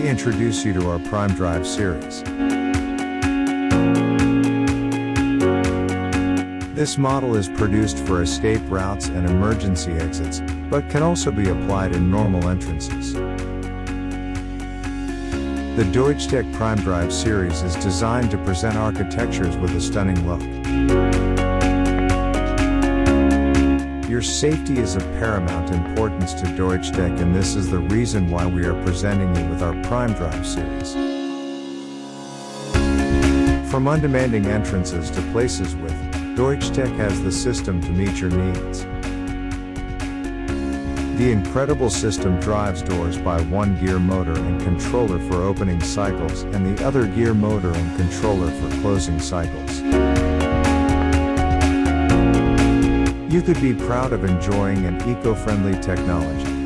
introduce you to our PrimeDrive series. This model is produced for escape routes and emergency exits, but can also be applied in normal entrances. The Deutschtec Primedrive series is designed to present architectures with a stunning look. Your safety is of paramount importance to Deutschtec, and this is the reason why we are presenting you with our PrimeDrive series. From undemanding entrances to places with, Deutschtec has the system to meet your needs. The incredible system drives doors by one gear motor and controller for opening cycles and the other gear motor and controller for closing cycles. You could be proud of enjoying an eco-friendly technology.